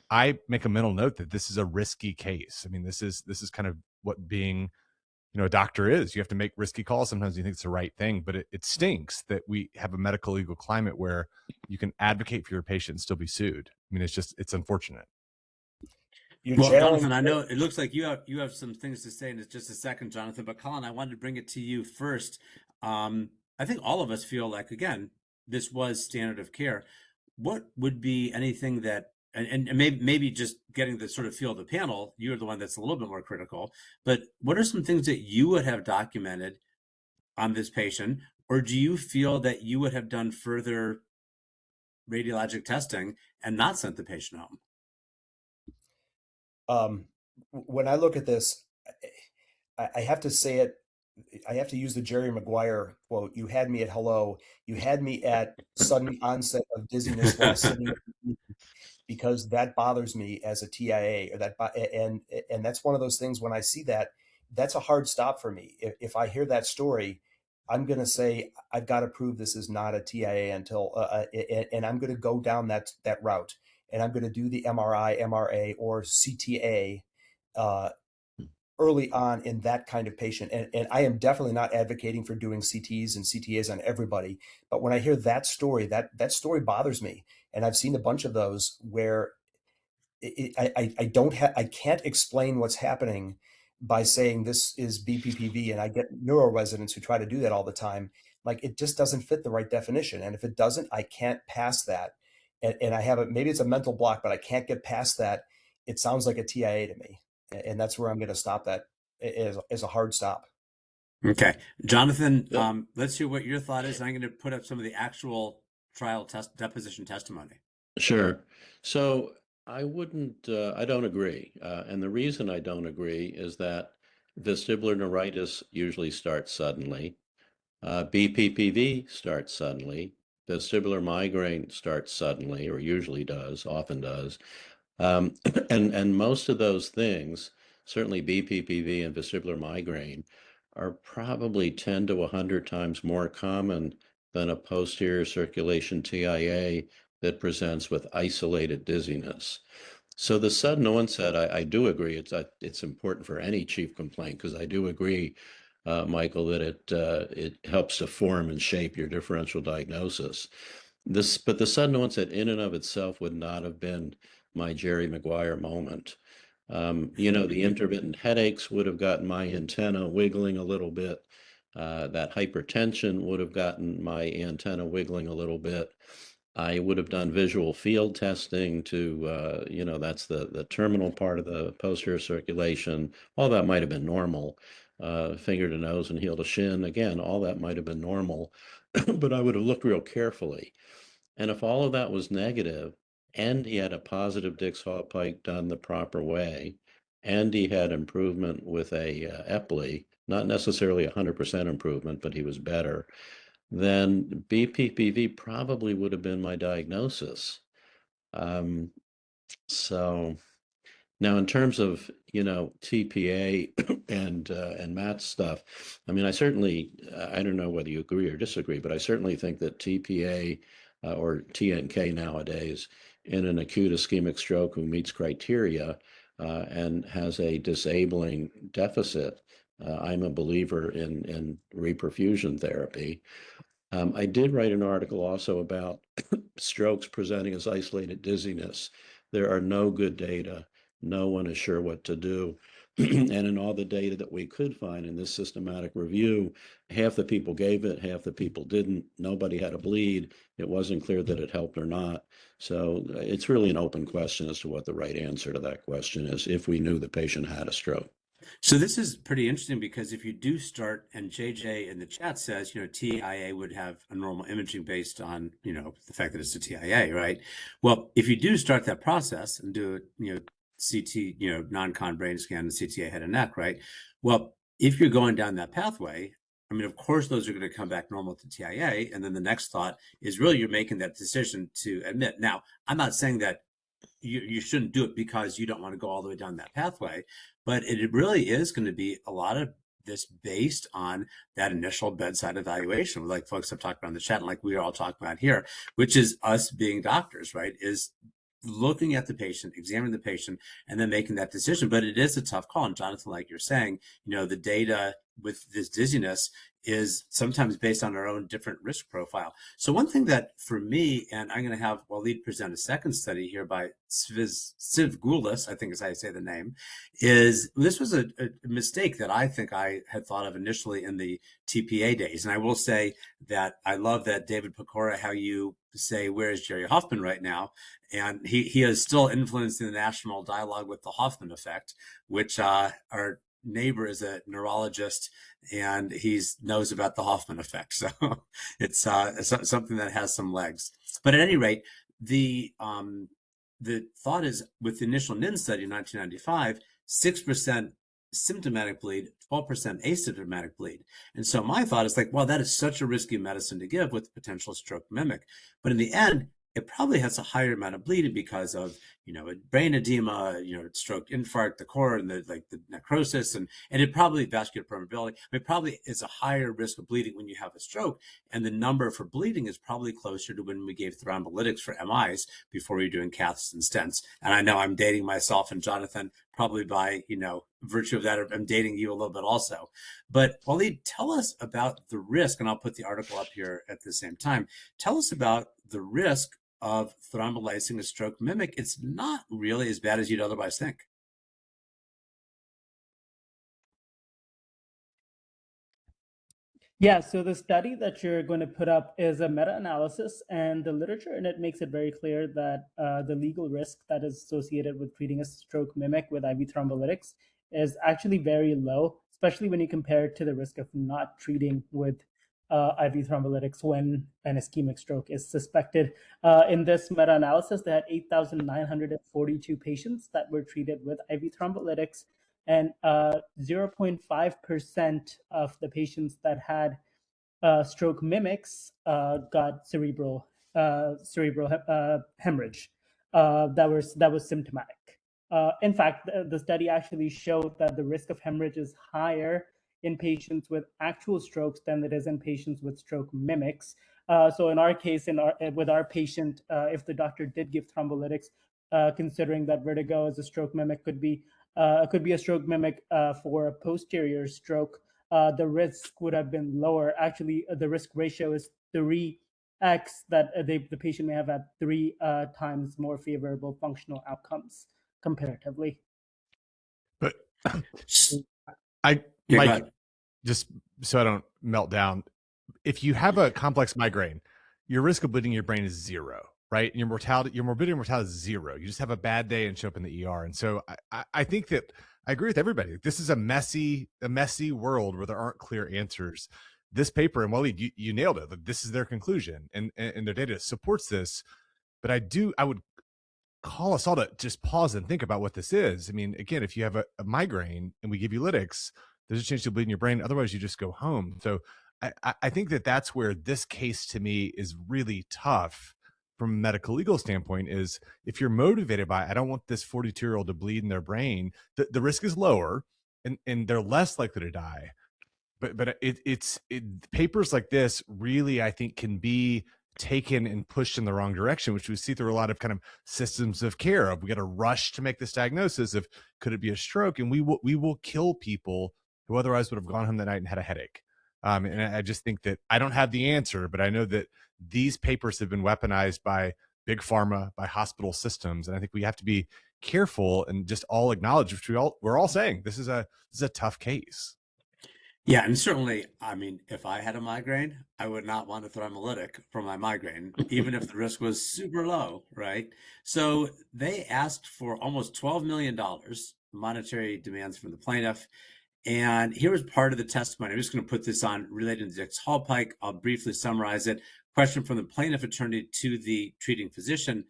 I make a mental note that this is a risky case. I mean, this is kind of what being a doctor is. You have to make risky calls. Sometimes you think it's the right thing, but it stinks that we have a medical legal climate where you can advocate for your patient and still be sued. I mean, it's unfortunate. Well, Jonathan, I know it looks like you have some things to say in just a second, Jonathan, but Colin, I wanted to bring it to you first. I think all of us feel like, again, this was standard of care. What would be anything that, and maybe just getting the sort of feel of the panel, you're the one that's a little bit more critical, but what are some things that you would have documented on this patient, or do you feel that you would have done further radiologic testing and not sent the patient home? When I look at this, I have to say it, I have to use the Jerry Maguire quote, "You had me at hello, you had me at sudden onset of dizziness while sitting," because that bothers me as a TIA, and that's one of those things when I see that, that's a hard stop for me. If I hear that story, I'm going to say I've got to prove this is not a TIA until, and I'm going to go down that route, and I'm going to do the MRI, MRA, or CTA early on in that kind of patient. And I am definitely not advocating for doing CTs and CTAs on everybody, but when I hear that story, that story bothers me, and I've seen a bunch of those where I can't explain what's happening by saying this is BPPV, and I get neuro residents who try to do that all the time. Like, it just doesn't fit the right definition, and if it doesn't, I can't pass that. And I have maybe it's a mental block, but I can't get past that. It sounds like a TIA to me, and that's where I'm going to stop that as a hard stop. Okay, Jonathan, Yep. let's hear what your thought is. I'm going to put up some of the actual trial deposition testimony. Sure. So I don't agree. And the reason I don't agree is that vestibular neuritis usually starts suddenly. BPPV starts suddenly. Vestibular migraine starts suddenly, or usually does, often does. Um, and most of those things, certainly BPPV and vestibular migraine, are probably 10 to 100 times more common than a posterior circulation TIA that presents with isolated dizziness. So the sudden onset, I do agree. It's important for any chief complaint, because I do agree, Michael, that it helps to form and shape your differential diagnosis. But the sudden onset in and of itself would not have been my Jerry Maguire moment. The intermittent headaches would have gotten my antenna wiggling a little bit. That hypertension would have gotten my antenna wiggling a little bit. I would have done visual field testing to, that's the terminal part of the posterior circulation. All that might have been normal. Finger to nose and heel to shin, again, all that might have been normal, but I would have looked real carefully. And if all of that was negative, and he had a positive Dix-Hallpike done the proper way, and he had improvement with a Epley, not necessarily 100% improvement, but he was better, then BPPV probably would have been my diagnosis. Um, so now, in terms of TPA and Matt's stuff, I mean, I don't know whether you agree or disagree, but I certainly think that TPA or TNK nowadays in an acute ischemic stroke who meets criteria and has a disabling deficit, I'm a believer in reperfusion therapy. I did write an article also about strokes presenting as isolated dizziness. There are no good data. No one is sure what to do. And in all the data that we could find in this systematic review, half the people gave it, half the people didn't. Nobody had a bleed. It wasn't clear that it helped or not. So it's really an open question as to what the right answer to that question is if we knew the patient had a stroke. So this is pretty interesting because if you do start, and JJ in the chat says, TIA would have a normal imaging based on, the fact that it's a TIA, right? Well, if you do start that process and do CT, non-con brain scan and CTA head and neck, right? Well, if you're going down that pathway, I mean, of course, those are going to come back normal to TIA. And then the next thought is really you're making that decision to admit. Now, I'm not saying that you shouldn't do it because you don't want to go all the way down that pathway, but it really is going to be a lot of this based on that initial bedside evaluation, like folks have talked about in the chat, and like we are all talking about here, which is us being doctors, right? Is looking at the patient, examining the patient, and then making that decision. But it is a tough call. And Jonathan, like you're saying, the data with this dizziness is sometimes based on our own different risk profile. So one thing that for me, and I'm going to have Waleed present a second study here by Siv Goulis, I think is how you say the name, is this was a mistake that I think I had thought of initially in the TPA days. And I will say that I love that, David Pecora, how you say, where is Jerry Hoffman right now? And he is still influencing the national dialogue with the Hoffman effect, which our neighbor is a neurologist and he knows about the Hoffman effect. So it's something that has some legs. But at any rate, the thought is with the initial NIN study in 1995, 6% symptomatic bleed, 12% asymptomatic bleed. And so my thought is like, well, that is such a risky medicine to give with potential stroke mimic. But in the end, it probably has a higher amount of bleeding because of, brain edema, stroke, infarct, the core, and the necrosis, and it probably vascular permeability. I mean, probably is a higher risk of bleeding when you have a stroke, and the number for bleeding is probably closer to when we gave thrombolytics for MIs before we were doing caths and stents. And I know I'm dating myself and Jonathan probably by, virtue of that, I'm dating you a little bit also. But Waleed, tell us about the risk, and I'll put the article up here at the same time. Tell us about the risk of thrombolysing a stroke mimic. It's not really as bad as you'd otherwise think. Yeah, so the study that you're going to put up is a meta-analysis, and the literature in it makes it very clear that the legal risk that is associated with treating a stroke mimic with IV thrombolytics is actually very low, especially when you compare it to the risk of not treating with IV thrombolytics when an ischemic stroke is suspected. In this meta-analysis, they had 8,942 patients that were treated with IV thrombolytics, and 0.5% of the patients that had stroke mimics got cerebral hemorrhage that was symptomatic. In fact, the study actually showed that the risk of hemorrhage is higher in patients with actual strokes than it is in patients with stroke mimics. So in our case, with our patient, if the doctor did give thrombolytics, considering that vertigo as a stroke mimic could be a stroke mimic for a posterior stroke, the risk would have been lower. Actually, the risk ratio is 3x that the patient may have had 3 times more favorable functional outcomes comparatively. But Yeah, Mike, just so I don't melt down, if you have a complex migraine, your risk of bleeding your brain is 0, right? Your morbidity and mortality is 0. You just have a bad day and show up in the ER. And so I think that I agree with everybody. This is a messy world where there aren't clear answers. This paper, and Waleed, you nailed it. This is their conclusion, and their data supports this. But I would call us all to just pause and think about what this is. I mean, again, if you have a migraine and we give you lytics, there's a chance you'll bleed in your brain. Otherwise, you just go home. So I think that's where this case to me is really tough from a medical legal standpoint. Is if you're motivated by, I don't want this 42-year-old to bleed in their brain, the risk is lower and they're less likely to die. But it's papers like this really, I think, can be taken and pushed in the wrong direction, which we see through a lot of kind of systems of care. Of we got to rush to make this diagnosis of could it be a stroke, and we will kill people who otherwise would have gone home that night and had a headache. And I just think that I don't have the answer, but I know that these papers have been weaponized by big pharma, by hospital systems, and I think we have to be careful and just all acknowledge, which we're all saying this is a tough case. Yeah, and certainly, I mean, if I had a migraine, I would not want a thrombolytic for my migraine, even if the risk was super low, right? So they asked for almost $12 million monetary demands from the plaintiff. And here was part of the testimony. I'm just going to put this on related to Dix Hallpike. I'll briefly summarize it. Question from the plaintiff attorney to the treating physician.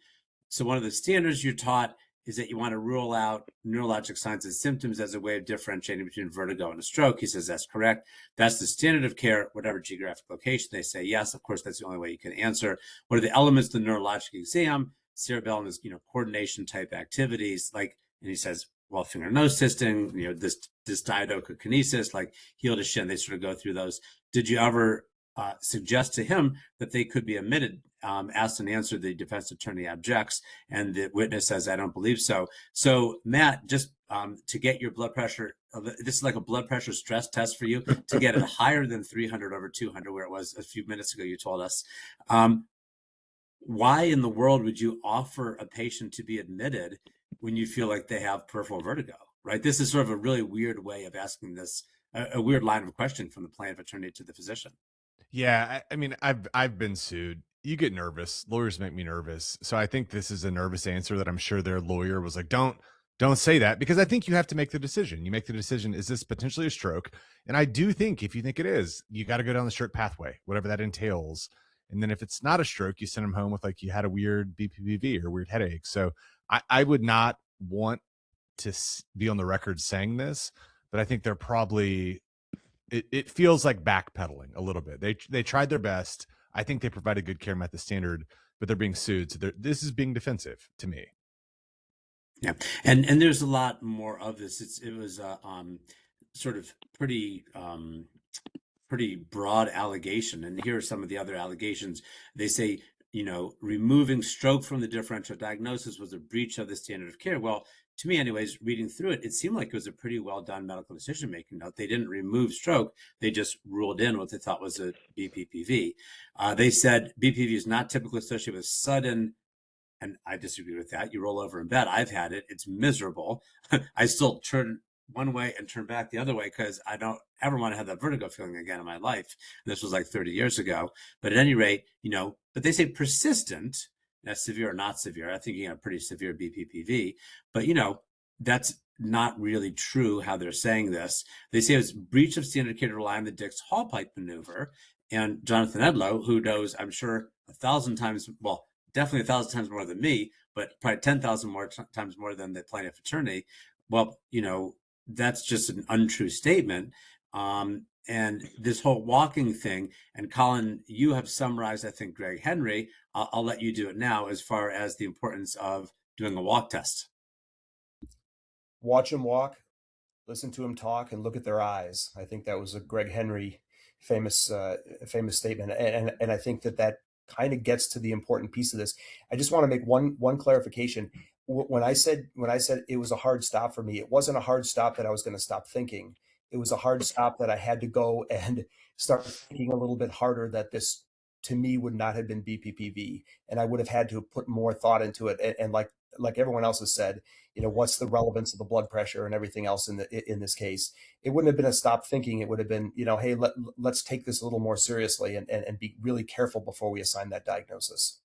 So one of the standards you're taught is that you want to rule out neurologic signs and symptoms as a way of differentiating between vertigo and a stroke. He says that's correct. That's the standard of care, whatever geographic location. They say yes. Of course, that's the only way you can answer. What are the elements of the neurologic exam? Cerebellum is, coordination type activities, and he says, well, finger nose twisting, this diadochokinesis, like heel to shin. They sort of go through those. Did you ever suggest to him that they could be omitted? Asked and answered, the defense attorney objects, and the witness says, I don't believe so. So, Matt, just to get your blood pressure, this is like a blood pressure stress test for you, to get it higher than 300/200, where it was a few minutes ago, you told us. Why in the world would you offer a patient to be admitted when you feel like they have peripheral vertigo, right? This is sort of a really weird way of asking this, a weird line of questioning from the plaintiff attorney to the physician. Yeah, I mean, I've been sued. You get nervous. Lawyers make me nervous. So I think this is a nervous answer that I'm sure their lawyer was like, don't say that, because I think you have to make the decision. You make the decision, is this potentially a stroke? And I do think if you think it is, you got to go down the stroke pathway, whatever that entails. And then if it's not a stroke, you send them home with you had a weird BPPV or weird headache. So I would not want to be on the record saying this, but I think they're probably, it feels like backpedaling a little bit. They tried their best. I think they provided good care, met the standard. but they're being sued. So this is being defensive to me. Yeah, and there's a lot more of this. It was sort of pretty broad allegation. And here are some of the other allegations. They say, removing stroke from the differential diagnosis was a breach of the standard of care. Well, to me, anyways, reading through it, it seemed like it was a pretty well done medical decision making note. They didn't remove stroke; they just ruled in what they thought was a BPPV. They said BPV is not typically associated with sudden. And I disagree with that. You roll over in bed. I've had it. It's miserable. I still turn one way and turn back the other way because I don't ever want to have that vertigo feeling again in my life. This was like 30 years ago. But at any rate, but they say persistent, that's severe or not severe. I think you have pretty severe BPPV. But, that's not really true how they're saying this. They say it's breach of standard care to rely on the Dix Hall pipe maneuver. And Jonathan Edlow, who knows, I'm sure, 1,000 times, well, definitely 1,000 times more than me, but probably 10,000 more times more than the plaintiff attorney. Well, that's just an untrue statement. And this whole walking thing, and Colin, you have summarized, I think, Greg Henry. I'll let you do it now as far as the importance of doing a walk test. Watch them walk, listen to them talk, and look at their eyes. I think that was a Greg Henry famous statement, and I think that kind of gets to the important piece of this. I just want to make one clarification. When I said it was a hard stop for me, it wasn't a hard stop that I was going to stop thinking. It was a hard stop that I had to go and start thinking a little bit harder that this, to me, would not have been BPPV, and I would have had to put more thought into it. And like everyone else has said, what's the relevance of the blood pressure and everything else in this case? It wouldn't have been a stop thinking. It would have been, hey, let's take this a little more seriously and be really careful before we assign that diagnosis.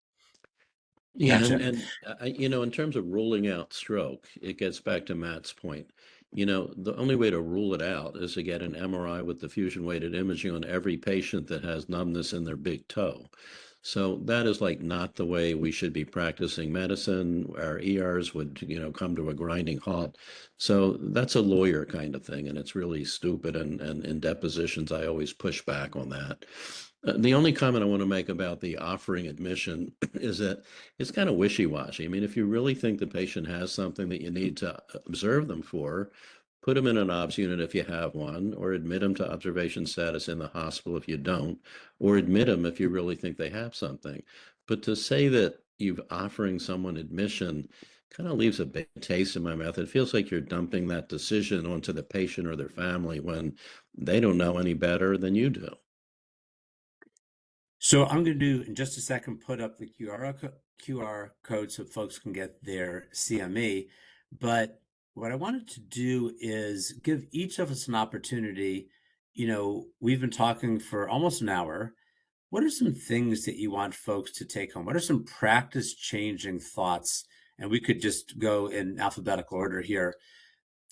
Yeah, Gotcha. and in terms of ruling out stroke, it gets back to Matt's point. The only way to rule it out is to get an MRI with diffusion weighted imaging on every patient that has numbness in their big toe. So that is like not the way we should be practicing medicine. Our ERs would, come to a grinding halt. So that's a lawyer kind of thing, and it's really stupid. And in depositions, I always push back on that. The only comment I want to make about the offering admission is that it's kind of wishy-washy. I mean, if you really think the patient has something that you need to observe them for, put them in an obs unit if you have one, or admit them to observation status in the hospital if you don't, or admit them if you really think they have something. But to say that you're offering someone admission kind of leaves a bad taste in my mouth. It feels like you're dumping that decision onto the patient or their family when they don't know any better than you do. So I'm going to do, in just a second, put up the QR code so folks can get their CME. But what I wanted to do is give each of us an opportunity. We've been talking for almost an hour. What are some things that you want folks to take home? What are some practice-changing thoughts? And we could just go in alphabetical order here.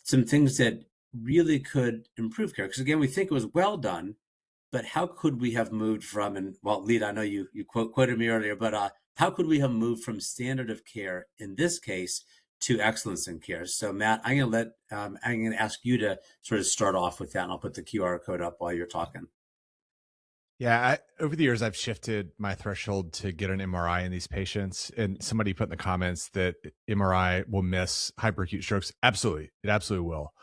Some things that really could improve care. Because again, we think it was well done, but how could we have moved from, and well, Waleed, I know you quoted me earlier, but how could we have moved from standard of care in this case to excellence in care? So Matt, I'm going to ask you to sort of start off with that, and I'll put the QR code up while you're talking. Yeah, over the years, I've shifted my threshold to get an MRI in these patients. And somebody put in the comments that MRI will miss hyperacute strokes. Absolutely. It absolutely will.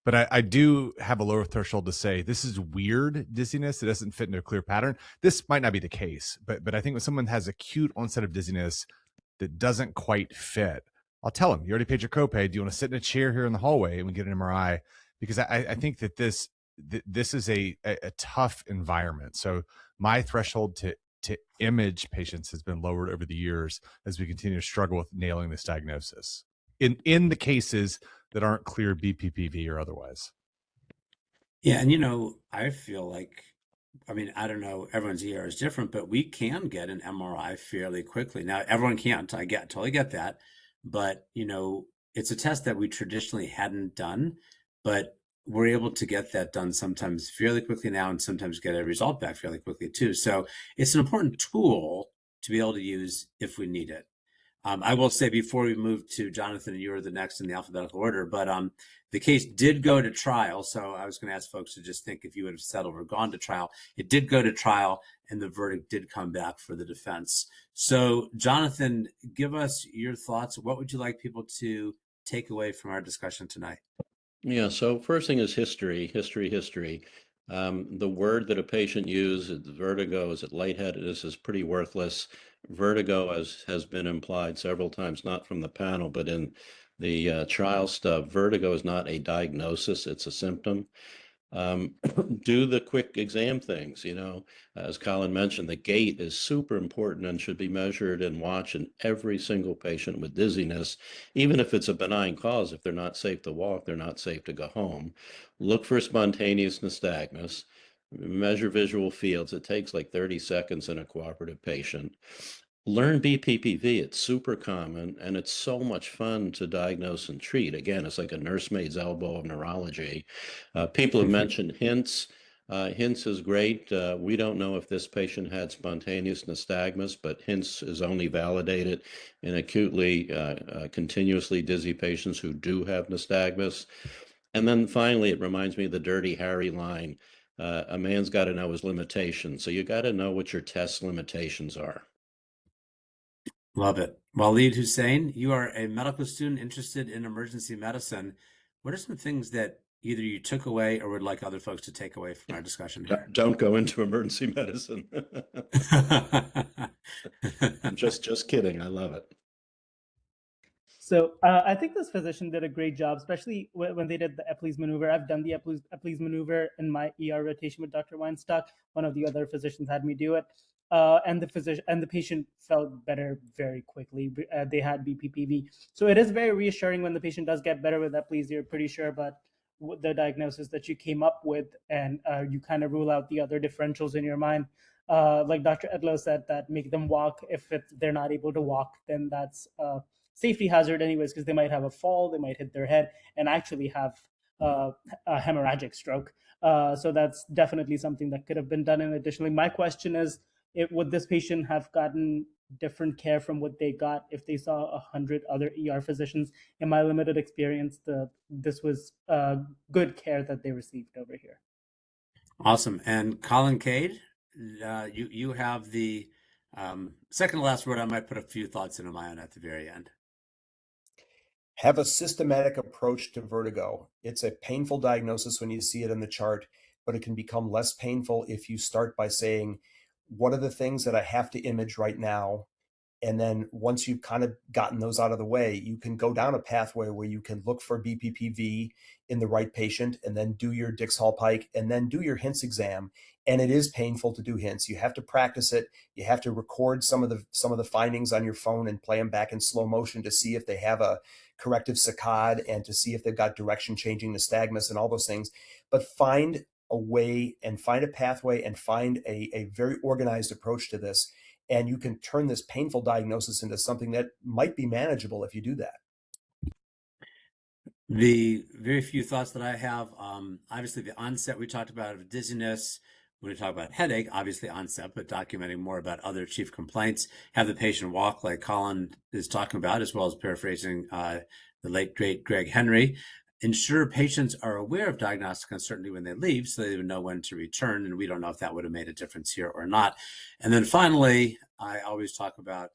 But I do have a lower threshold to say this is weird dizziness. It doesn't fit into a clear pattern. This might not be the case, but I think when someone has acute onset of dizziness that doesn't quite fit, I'll tell them, you already paid your copay. Do you want to sit in a chair here in the hallway and we get an MRI? Because I think that this is a tough environment. So my threshold to image patients has been lowered over the years as we continue to struggle with nailing this diagnosis in the cases that aren't clear BPPV or otherwise. Yeah, and I feel like, I mean, I don't know, everyone's ER is different, but we can get an MRI fairly quickly. Now, everyone can't. I totally get that. But, it's a test that we traditionally hadn't done, but we're able to get that done sometimes fairly quickly now and sometimes get a result back fairly quickly too. So it's an important tool to be able to use if we need it. I will say before we move to Jonathan, you are the next in the alphabetical order, but the case did go to trial. So I was going to ask folks to just think if you would have settled or gone to trial. It did go to trial, and the verdict did come back for the defense. So, Jonathan, give us your thoughts. What would you like people to take away from our discussion tonight? Yeah, so first thing is history. The word that a patient used, vertigo, is it lightheadedness, is pretty worthless. Vertigo, as has been implied several times, not from the panel, but in the trial stuff, vertigo is not a diagnosis, it's a symptom. Do the quick exam things, as Colin mentioned, the gait is super important and should be measured and watched in every single patient with dizziness, even if it's a benign cause. If they're not safe to walk, they're not safe to go home. Look for spontaneous nystagmus. Measure visual fields. It takes like 30 seconds in a cooperative patient. Learn BPPV. It's super common, and it's so much fun to diagnose and treat. Again, it's like a nursemaid's elbow of neurology. People have mentioned HINTS. HINTS is great. We don't know if this patient had spontaneous nystagmus, but HINTS is only validated in acutely, continuously dizzy patients who do have nystagmus. And then finally, it reminds me of the Dirty Harry line. A man's got to know his limitations. So you got to know what your test limitations are. Love it. Waleed Hussain, you are a medical student interested in emergency medicine. What are some things that either you took away or would like other folks to take away from our discussion here? Don't go into emergency medicine. I'm just kidding. I love it. So I think this physician did a great job, especially when they did the Epley's maneuver. I've done the Epley's maneuver in my ER rotation with Dr. Weinstock. One of the other physicians had me do it, and the patient felt better very quickly. They had BPPV, so it is very reassuring when the patient does get better with Epley's. You're pretty sure about the diagnosis that you came up with, and you kind of rule out the other differentials in your mind. Like Dr. Edlow said, that make them walk. If they're not able to walk, then that's safety hazard anyways, because they might have a fall, they might hit their head and actually have a hemorrhagic stroke. So that's definitely something that could have been done. And additionally, my question is, would this patient have gotten different care from what they got if they saw 100 other ER physicians? In my limited experience, this was good care that they received over here. Awesome. And Colin Kaide, you have the second to last word. I might put a few thoughts into my own at the very end. Have a systematic approach to vertigo. It's a painful diagnosis when you see it in the chart, but it can become less painful if you start by saying, what are the things that I have to image right now? And then once you've kind of gotten those out of the way, you can go down a pathway where you can look for BPPV in the right patient and then do your Dix-Hallpike and then do your HINTS exam. And it is painful to do HINTS. You have to practice it. You have to record some of the findings on your phone and play them back in slow motion to see if they have a corrective saccade and to see if they've got direction changing nystagmus and all those things. But find a way and find a pathway and find a very organized approach to this. And you can turn this painful diagnosis into something that might be manageable if you do that. The very few thoughts that I have, obviously the onset we talked about of dizziness. When we talk about headache, obviously onset, but documenting more about other chief complaints. Have the patient walk like Colin is talking about, as well as paraphrasing the late, great Greg Henry. Ensure patients are aware of diagnostic uncertainty when they leave so they would know when to return. And we don't know if that would have made a difference here or not. And then finally, I always talk about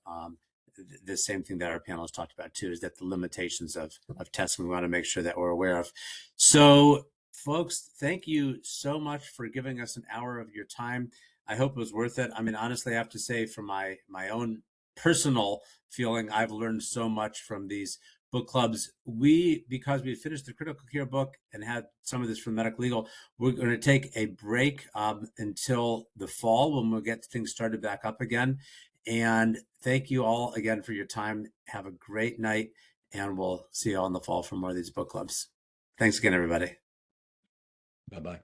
the same thing that our panelists talked about too, is that the limitations of testing we want to make sure that we're aware of. So folks, thank you so much for giving us an hour of your time. I hope it was worth it. I mean, honestly, I have to say from my own personal feeling, I've learned so much from these book clubs. Because we finished the critical care book and had some of this from medical legal, we're going to take a break until the fall when we'll get things started back up again. And thank you all again for your time. Have a great night, and we'll see you all in the fall for more of these book clubs. Thanks again, everybody. Bye-bye.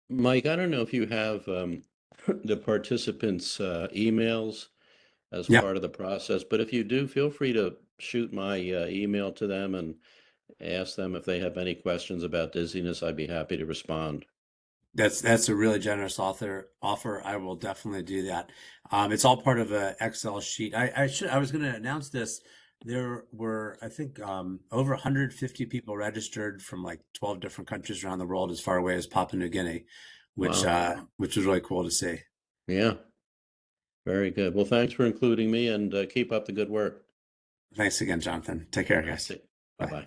Mike, I don't know if you have the participants' emails as Yep. part of the process, but if you do, feel free to shoot my email to them, and ask them if they have any questions about dizziness. I'd be happy to respond. That's a really generous offer. I will definitely do that. It's all part of a Excel sheet. I was going to announce this. There were, I think, over 150 people registered from like 12 different countries around the world, as far away as Papua New Guinea, which Wow. which was really cool to see. Yeah, very good. Well, thanks for including me, and keep up the good work. Thanks again, Jonathan. Take care, All right, guys. bye Bye. bye.